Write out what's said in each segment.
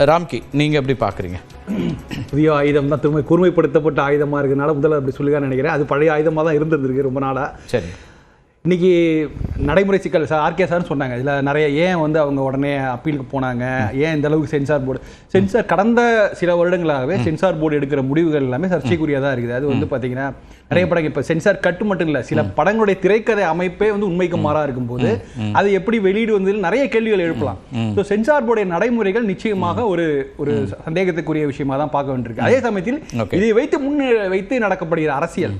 ராம்கி, நீங்கள் எப்படி பார்க்குறீங்க? புதிய ஆயுதம் தான், திரும்ப கூர்மைப்படுத்தப்பட்ட ஆயுதமாக இருக்கிறதுனால முதல்ல அப்படி சொல்லிதான் நினைக்கிறேன். அது பழைய ஆயுதமாக தான் இருந்திருக்கு ரொம்ப நாளாக. சரி, இன்றைக்கி நடைமுறை சிக்கல் சார் ஆர்கே சார்னு சொன்னாங்க. இதில் நிறைய ஏன் வந்து அவங்க உடனே அப்பீலுக்கு போனாங்க, ஏன் இந்த அளவுக்கு சென்சார் போர்டு கடந்த சில வருடங்களாகவே சென்சார் போர்டு எடுக்கிற முடிவுகள் எல்லாமே சர்ச்சைக்குரியதாக தான் இருக்குது. அது வந்து பார்த்தீங்கன்னா நிறைய படங்கள் இப்போ சென்சார் கட்டு மட்டும் இல்லை, சில படங்களுடைய திரைக்கதை அமைப்பே வந்து உண்மைக்கு மாறாக இருக்கும்போது அது எப்படி வெளியீடு வந்ததில் நிறைய கேள்விகள் எழுப்பலாம். ஸோ சென்சார் போர்டைய நடைமுறைகள் நிச்சயமாக ஒரு ஒரு சந்தேகத்துக்குரிய விஷயமா தான் பார்க்க வேண்டியிருக்கு. அதே சமயத்தில் இதை வைத்து நடக்கப்படுகிற அரசியல்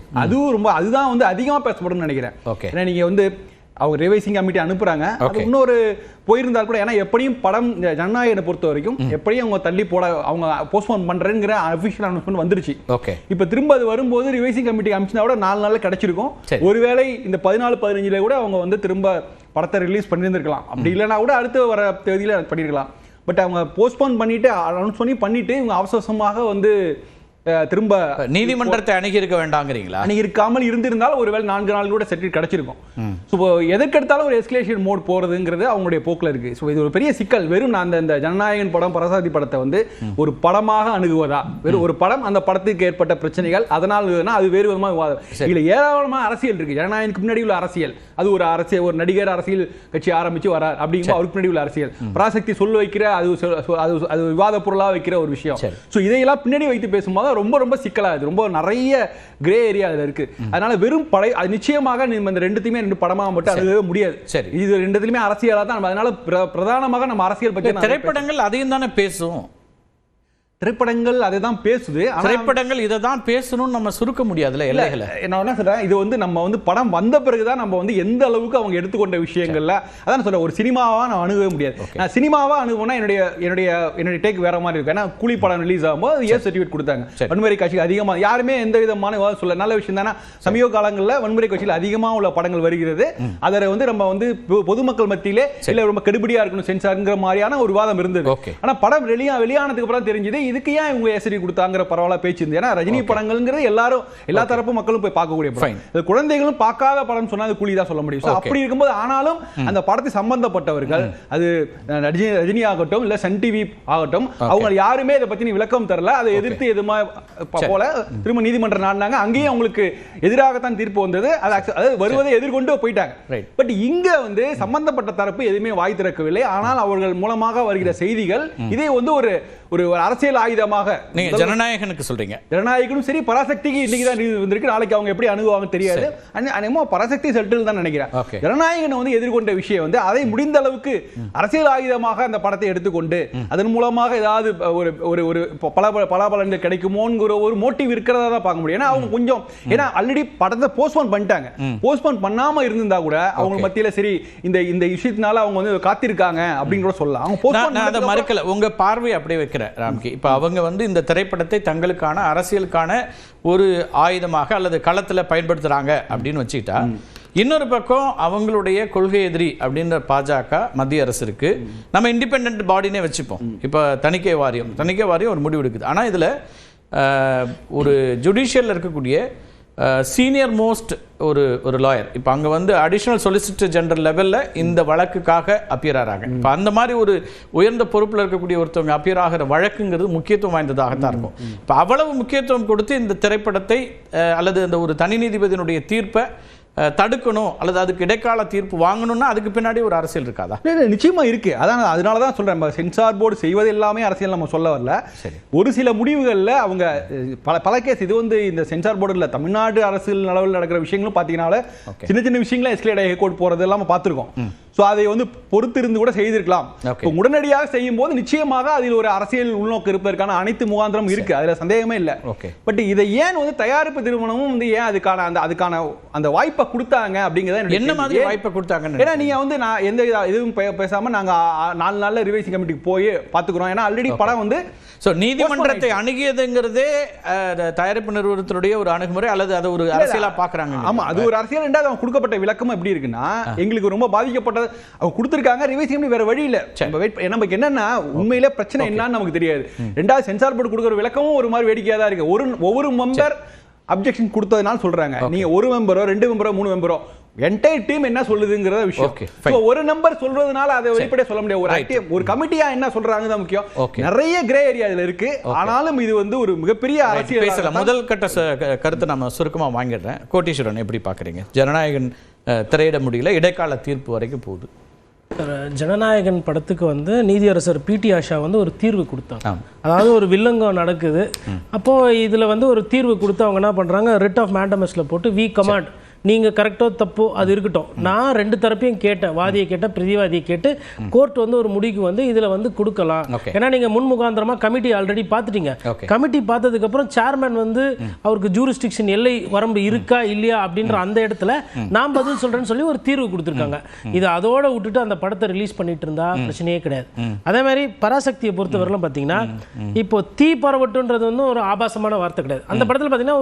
அதுதான் வந்து அதிகமாக பேசப்படும் நினைக்கிறேன். ஏன்னா நீங்க வந்து அவங்க ரிவைசிங் கமிட்டி அனுப்புறாங்க, இன்னொரு போயிருந்தால் கூட, ஏன்னா எப்படியும் படம் ஜனநாயகனை பொறுத்த வரைக்கும் எப்படியும் அவங்க தள்ளி போட அவங்க போஸ்ட்போன் பண்றேங்கிற அபிஷியல் அனௌன்ஸ்மெண்ட் வந்துருச்சு. இப்ப திரும்ப அது வரும்போது ரிவைசிங் கமிட்டி அனுப்பிச்சா கூட 4 நாள்ல கிடைச்சிருக்கும். ஒருவேளை இந்த 14-15 கூட அவங்க வந்து திரும்ப படத்தை ரிலீஸ் பண்ணியிருந்திருக்கலாம். அப்படி இல்லைன்னா கூட அடுத்து வர தேதியில பண்ணிருக்கலாம். பட் அவங்க போஸ்ட்போன் பண்ணிட்டு அனௌன்ஸ் பண்ணிட்டு இவங்க அவசரமாக வந்து திரும்ப நீதிமன்றத்தை அணுகியிருக்க வேண்டாங்கிறீங்களா? அணுகிருக்காமல் இருந்திருந்தால் ஒருவேளை 4 நாள் கூட செட்டில் கிடைச்சிருக்கும். ஸோ எதற்கெடுத்தாலும் ஒரு எஸ்கலேஷன் மோட் போறதுங்கிறது அவங்களுடைய போக்கில் இருக்கு. ஸோ இது ஒரு பெரிய சிக்கல். வெறும் நான் இந்த ஜனநாயகன் படம் பரசாதி படத்தை வந்து ஒரு படமாக அணுகுவதா, வெறும் ஒரு படம், அந்த படத்துக்கு ஏற்பட்ட பிரச்சனைகள் அதனால் அது வேறு விதமாக விவாதம். இதுல ஏராளமான அரசியல் இருக்கு. ஜனநாயகனுக்கு முன்னாடி உள்ள அரசியல், அது ஒரு அரசியல், ஒரு நடிகர் அரசியல் கட்சி ஆரம்பிச்சு வரார் அப்படிங்கும்போது அவருக்கு முன்னாடி உள்ள அரசியல், பராசக்தி சொல்ல வைக்கிற அது விவாத பொருளாக வைக்கிற ஒரு விஷயம். ஸோ இதையெல்லாம் பின்னாடி வைத்து பேசும்போது ரொம்ப ரொம்ப சிக்கலாகுது. ரொம்ப நிறைய கிரே ஏரியா அதுல இருக்கு. அதனால வெறும் அது நிச்சயமாக இந்த ரெண்டுத்தையுமே 2 படமாக மட்டும் அணுகவே முடியாது. சரி, இது ரெண்டுத்துலயுமே அரசியலா தான். அதனால பிரதானமாக நம்ம அரசியல் பற்றி திரைப்படங்கள் அதையும் தானே பேசும். திரைப்படங்கள் அதை தான் பேசுது. திரைப்படங்கள் இதை தான் பேசணும்னு நம்ம சுருக்க முடியாதுல்ல எல்லைகளை. நான் என்ன சொல்றேன், இது வந்து நம்ம வந்து படம் வந்த பிறகுதான் நம்ம வந்து எந்த அளவுக்கு அவங்க எடுத்துக்கொண்ட விஷயங்கள்ல அதான் சொல்றேன். ஒரு சினிமாவா நான் அணுகவே முடியாது. நான் சினிமாவா அணுகுனா என்னுடைய டேக் வேற மாதிரி இருக்கும். ஏன்னா கூலி படம் ரிலீஸ் ஆகும்போது ஏ சர்டிஃபிகேட் கொடுத்தாங்க. வன்முறை காட்சிகள் அதிகமாக யாருமே எந்த விதமான சொல்ல நல்ல விஷயம் தானே. சமீப காலங்களில் வன்முறை காட்சிகள் அதிகமாக உள்ள படங்கள் வருகிறது. அதை வந்து நம்ம வந்து பொதுமக்கள் மத்தியிலே இல்ல ரொம்ப கெடுபடியா இருக்கணும் சென்சார்ங்கிற மாதிரியான ஒரு விவாதம் இருந்தது. ஆனா படம் வெளியானதுக்கு அப்புறம் தெரிஞ்சது இதுக்கு ஏன் இவங்க எஸ்டி கொடுத்தாங்கிற பரவாயில்ல பேச்சு இருந்து. ஏன்னா ரஜினி படங்கள்ங்கிறது எல்லா தரப்பு மக்களும் போய் பார்க்கக்கூடிய படம். குழந்தைகளும் பார்க்காத படம் சொன்னா அது கூலி தான் சொல்ல முடியும். அப்படி இருக்கும்போது ஆனாலும் அந்த படத்தை சம்பந்தப்பட்டவர்கள், அது ரஜினி ஆகட்டும் இல்ல சன் டிவி ஆகட்டும், அவங்க யாருமே இதை பத்தி விளக்கம் தரல. அதை எதிர்த்து எதுமா போல திரும்ப நீதிமன்றம் நாடினாங்க. அங்கேயும் அவங்களுக்கு எதிராகத்தான் தீர்ப்பு வந்தது. அது வருவதை எதிர்கொண்டு போயிட்டாங்க. பட் இங்க வந்து சம்பந்தப்பட்ட தரப்பு எதுவுமே வாய் திறக்கவில்லை. ஆனால் அவர்கள் மூலமாக வருகிற செய்திகள் இதை வந்து ஒரு அரசியல் ஆயுதமாக நீங்க ஜனநாயகனுக்கு சொல்றீங்க. ஜனநாயகனும் சரி, பராசக்திக்கு இன்னைக்கு தான் வந்திருக்கு. நாளைக்கு அவங்க எப்படி அணுகுவாங்க தெரியாது. பராசக்தி செட்டில் தான் நினைக்கிறேன். ஜனநாயகன் வந்து எதிர்கொண்ட விஷயம் வந்து அதை முடிந்த அளவுக்கு அரசியல் ஆயுதமாக அந்த படத்தை எடுத்துக்கொண்டு அதன் மூலமாக ஏதாவது ஒரு பலாபலன்கள் கிடைக்குமோங்கிற ஒரு மோட்டிவ் இருக்கிறதா தான் பார்க்க முடியும். ஏன்னா அவங்க கொஞ்சம் ஏன்னா ஆல்ரெடி படத்தை போஸ்ட்போன் பண்ணிட்டாங்க. போஸ்ட்போன் பண்ணாம இருந்திருந்தா கூட அவங்க மத்தியில சரி இந்த விஷயத்தினால அவங்க வந்து காத்திருக்காங்க அப்படின்னு கூட சொல்லலாம். அவங்க போஸ்ட்போன் மறுக்கல. உங்க பார்வை அப்படியே வைக்கிற ராம்கி, இப்ப அவங்க வந்து இந்த திரைப்படத்தை தங்களுக்கான அரசியலுக்கான ஒரு ஆயுதமாக அல்லது களத்தில் பயன்படுத்துறாங்க அப்படின்னு வச்சுக்கிட்டா, இன்னொரு பக்கம் அவங்களுடைய கொள்கை எதிரி அப்படின்ற பாஜக மத்திய அரசு இருக்கு. நம்ம இண்டிபெண்டன்ட் பாடினே வச்சுப்போம். இப்போ தணிக்கை வாரியம் ஒரு முடிவு எடுக்குது. ஆனால் இதில் ஒரு ஜுடிஷியலில் இருக்கக்கூடிய சீனியர் மோஸ்ட் ஒரு லாயர் இப்போ அங்கே வந்து அடிஷனல் சொலிசிட்டர் ஜெனரல் லெவலில் இந்த வழக்குக்காக அப்பியர் ஆகிறாங்க. இப்போ அந்த மாதிரி ஒரு உயர்ந்த பொறுப்பில் இருக்கக்கூடிய ஒருத்தவங்க அப்பியர் ஆகிற வழக்குங்கிறது முக்கியத்துவம் வாய்ந்ததாகத்தான் இருக்கும். இப்போ அவ்வளவு முக்கியத்துவம் கொடுத்து இந்த திரைப்படத்தை அல்லது அந்த ஒரு தனி நீதிபதியினுடைய தீர்ப்பை தடுக்கணும் அல்லது அதுக்கு இடைக்கால தீர்ப்பு வாங்கணும்னா அதுக்கு பின்னாடி ஒரு அரசியல் இருக்காதா? நிச்சயமா இருக்கு. அதனால தான் சொல்றேன், சென்சார் போர்டு செய்வது எல்லாமே அரசியல் நம்ம சொல்ல வரல. ஒரு சில முடிவுகளில் அவங்க பல கேஸ் இது வந்து இந்த சென்சார் போர்டு இல்லை, தமிழ்நாடு அரசியல் அளவில் நடக்கிற விஷயங்களும் பார்த்தீங்கன்னா சின்ன சின்ன விஷயங்களும் எஸ்கலேட் ஹைகோர்ட் போறது எல்லாம் பார்த்துருக்கோம். ஸோ அதை வந்து பொறுத்திருந்து கூட செய்திருக்கலாம். உடனடியாக செய்யும் போது நிச்சயமாக அதில் ஒரு அரசியல் உள்நோக்கு இருப்பதற்கான அனைத்து முகாந்திரம் இருக்கு, அதுல சந்தேகமே இல்லை. பட் இதை ஏன் வந்து தயாரிப்பு நிறுவனமும் வந்து ஏன் அதுக்கான அந்த வாய்ப்பை கொடுத்தாங்க அப்படிங்கிறத என்ன மாதிரி வாய்ப்பை கொடுத்தாங்க? ஏன்னா நீங்க வந்து நான் எந்த இதுவும் பேசாம நாங்க 4 நாள்ல ரிவைசிங் கமிட்டிக்கு போய் பார்த்துக்கிறோம். ஏன்னா ஆல்ரெடி படம் வந்து நீதிமன்றத்தை அணுகியதுங்கிறதே தயாரிப்பு நிறுவனத்தினுடைய ஒரு அணுகுமுறை அல்லது அதை ஒரு அரசியலா பாக்குறாங்க. ஆமா, அது ஒரு அரசியல். ரெண்டாவது அவங்க கொடுக்கப்பட்ட விளக்கம் எப்படி இருக்குன்னா, எங்களுக்கு ரொம்ப பாதிக்கப்பட்ட அவங்க கொடுத்திருக்காங்க, ரிவைசிங் வேற வழி இல்ல. நமக்கு என்னன்னா உண்மையிலே பிரச்சனை என்னன்னு நமக்கு தெரியாது. ரெண்டாவது சென்சார் போர்டு கொடுக்குற விளக்கமும் ஒரு மாதிரி வேடிக்கையா தான் இருக்கு. ஒவ்வொரு மெம்பர் அப்ஜெக்ஷன் கொடுத்ததுனால சொல்றாங்க. நீங்க ஒரு மெம்பரோ 2 மெம்பரோ 3 மெம்பரோ என்டையர் டீம் என்ன சொல்லுதுங்கற விஷயம். சோ ஒரு நம்பர் சொல்றதுனால அதை வெளிப்படையா சொல்ல முடியாது. ஒரு கமிட்டியா என்ன சொல்றாங்க தான் முக்கியம். நிறைய கிரே ஏரியா இதுல இருக்கு. ஆனாலும் இது வந்து ஒரு மிகப்பெரிய அரசியல் பேசல. முதல் கட்ட கருத்தை நம்ம சுருக்கமா வாங்கிடுறேன். கோட்டீஸ்வரன் எப்படி பாக்குறீங்க? ஜனநாயகன் திரையிட முடியல, இடைக்கால தீர்ப்பு வரைக்கும் போகுது. ஜனநாயகன் படத்துக்கு வந்து நீதியரசர் பிடி ஆஷா வந்து ஒரு தீர்வு கொடுத்தாங்க. அதாவது ஒரு வில்லங்கம் நடக்குது, அப்போ இதுல வந்து ஒரு தீர்வு கொடுத்து அவங்க என்ன பண்றாங்க, ரிட் ஆஃப் மேண்டமஸ்ல போட்டு வி கமாண்ட், நீங்கள் கரெக்டோ தப்போ அது இருக்கட்டும், நான் 2 தரப்பையும் கேட்டேன், வாதியை கேட்டேன், பிரதிவாதியை கேட்டு கோர்ட் வந்து ஒரு முடிவுக்கு வந்து இதில் வந்து கொடுக்கலாம். ஏன்னா நீங்கள் முன்முகாந்திரமாக கமிட்டி ஆல்ரெடி பார்த்துட்டீங்க. கமிட்டி பார்த்ததுக்கப்புறம் சேர்மேன் வந்து அவருக்கு ஜூரிஸ்டிக்ஷன் எல்லை வரம்பு இருக்கா இல்லையா அப்படின்ற அந்த இடத்துல நான் பதில் சொல்கிறேன்னு சொல்லி ஒரு தீர்வு கொடுத்துருக்காங்க. இது அதோட விட்டுட்டு அந்த படத்தை ரிலீஸ் பண்ணிட்டு இருந்தா பிரச்சனையே கிடையாது. அதே மாதிரி பராசக்தியை பொறுத்தவரையிலும் பார்த்தீங்கன்னா இப்போ தீ பரவட்டுன்றது வந்து ஒரு ஆபாசமான வார்த்தை கிடையாது. அந்த படத்தில் பார்த்தீங்கன்னா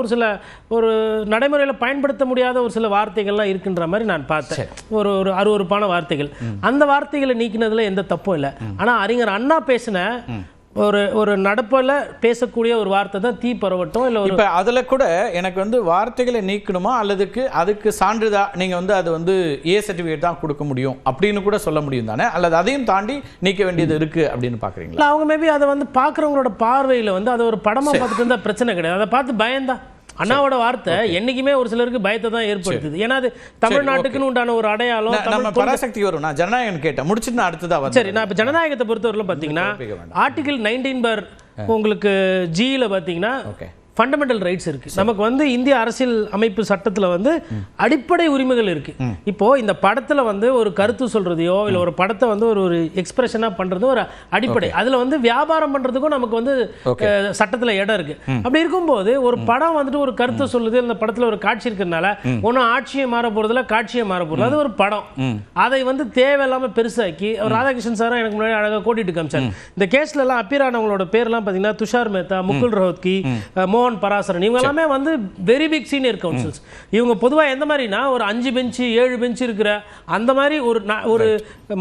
ஒரு நடைமுறையில் பயன்படுத்த முடியாத ஒரு சில வார்த்தைகள்லாம் இருக்குன்ற மாதிரி நான் பார்த்தேன். ஒரு அருவருப்பான வார்த்தைகள். அந்த வார்த்தைகளை நீக்கினதுல எந்த தப்பும் இல்லை. ஆனா அறிஞர் அண்ணா பேசின ஒரு நடப்பில் பேசக்கூடிய ஒரு வார்த்தை தான் தீ பரவட்டும். இல்லை இப்போ அதில் கூட எனக்கு வந்து வார்த்தைகளை நீக்கணுமா அல்லதுக்கு அதுக்கு சான்றிதா நீங்கள் வந்து அது வந்து ஏ சர்டிஃபிகேட் தான் கொடுக்க முடியும் அப்படின்னு கூட சொல்ல முடியும் தானே, அல்லது அதையும் தாண்டி நீக்க வேண்டியது இருக்கு அப்படின்னு பார்க்குறீங்களா? அவங்க மேபி அதை வந்து பார்க்குறவங்களோட பார்வையில் வந்து அதை ஒரு படமாக பார்த்துட்டு இருந்தால் பிரச்சனை கிடையாது. அதை பார்த்து பயந்தா அண்ணாவோட வார்த்தை என்னைக்குமே ஒரு சிலருக்கு பயத்தை தான் ஏற்படுத்துது. ஏன்னா அது தமிழ்நாட்டுக்குன்னு உண்டான ஒரு அடையாளம். நம்ம பராசக்தி வரும். நான் ஜனநாயகன் கேட்டேன், முடிச்சுட்டு நான் அடுத்ததா சரி. நான் இப்போ ஜனநாயகத்தை பொறுத்தவரையிலும் பார்த்தீங்கன்னா ஆர்டிகல் 19 உங்களுக்கு ஜியில் பார்த்தீங்கன்னா ஃபண்டமெண்டல் ரைட்ஸ் இருக்கு. நமக்கு வந்து இந்திய அரசியல் அமைப்பு சட்டத்தில் வந்து அடிப்படை உரிமைகள் இருக்கு. இப்போ இந்த படத்தில் வந்து ஒரு கருத்து சொல்றதையோ இல்லை ஒரு படத்தை வந்து ஒரு எக்ஸ்பிரஷனாக பண்றது ஒரு அடிப்படை. அதில் வந்து வியாபாரம் பண்றதுக்கும் நமக்கு வந்து சட்டத்தில் இடம் இருக்கு. அப்படி இருக்கும்போது ஒரு படம் வந்துட்டு ஒரு கருத்தை சொல்லுது, இந்த படத்தில் ஒரு காட்சி இருக்கிறதுனால ஒன்றும் ஆட்சியை மாற போறதுல காட்சியை மாற போறது. அது ஒரு படம். அதை வந்து தேவையில்லாம பெருசாக்கி ராதாகிருஷ்ணன் சாரும் எனக்கு முன்னாடி அழகாக கோட்டிட்டு காமிச்சார். இந்த கேஸ்ல எல்லாம் அப்பீர் ஆனவங்களோட பேர்லாம் பார்த்தீங்கன்னா துஷார் மேத்தா, முகுல் ரோஹத்கி, மோகன் பராசரன், இவங்க எல்லாமே வந்து வெரி பிக் சீனியர் கவுன்சில்ஸ். இவங்க பொதுவாக எந்த மாதிரினா ஒரு 5 பெஞ்சு 7 பெஞ்சு இருக்கிற அந்த மாதிரி ஒரு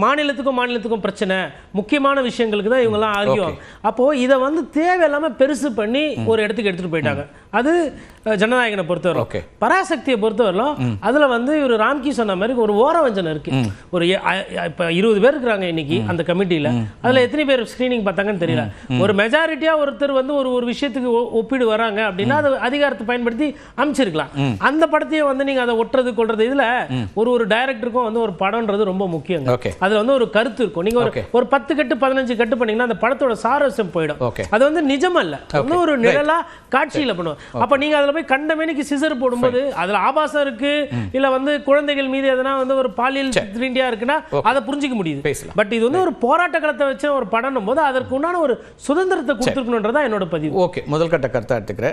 மாநிலத்துக்கும் பிரச்சனை, முக்கியமான விஷயங்களுக்கு தான் இவங்கெல்லாம் ஆர்கியூவாங்க. அப்போ இதை வந்து தேவையில்லாம பெருசு பண்ணி ஒரு இடத்துக்கு எடுத்துட்டு போயிட்டாங்க. அது ஜனநாயகனை பொறுத்தவரை. பராசக்தியை பொறுத்தவரையிலும் அதுல வந்து ஒரு ராம்கி சொன்ன மாதிரி ஒரு ஓரவஞ்சனை இருக்கு. ஒரு இப்ப 20 பேர் இருக்கிறாங்க இன்னைக்கு அந்த கமிட்டியில. அதுல எத்தனை பேர் ஸ்கிரீனிங் பார்த்தாங்கன்னு தெரியல. ஒரு மெஜாரிட்டியா ஒருத்தர் வந்து ஒரு விஷயத்துக்கு ஒப்பிடு வராங்க அப்படின்னா அது அதிகாரத்தை பயன்படுத்தி அமைச்சிருக்கலாம். அந்த படத்தையும் வந்து நீங்க அதை ஒட்டுறது கொள்றது இதுல ஒரு டைரக்டருக்கும் வந்து ஒரு படம்ன்றது ரொம்ப முக்கியம். அதுல வந்து ஒரு கருத்து இருக்கும். நீங்க ஒரு 10 கட்டு 15 கட்டு பண்ணீங்கன்னா அந்த படத்தோட சாரஸ்யம் போயிடும். அது வந்து நிஜம் அல்ல, ஒரு நிழலா காட்சியில பண்ணுவோம். அப்ப நீங்க அதுல போய் கண்டமேனிக்கு சிசர் போடும்போது அதுல ஆபாசம் இருக்கு, இல்ல வந்து குழந்தைகள் மீது எதனா வந்து ஒரு பாலியல் த்ரீண்டியா இருக்குன்னா அதை புரிஞ்சுக்க முடியுது. பட் இது வந்து ஒரு போராட்ட களத்தை வச்ச ஒரு படம் போது அதற்கு உண்டான ஒரு சுதந்திரத்தை கொடுத்துருக்கணும்ன்றதா என்னோட பதிவு. ஓகே, முதல் கட்ட கருத்தா எடுத்துக்கிறேன்.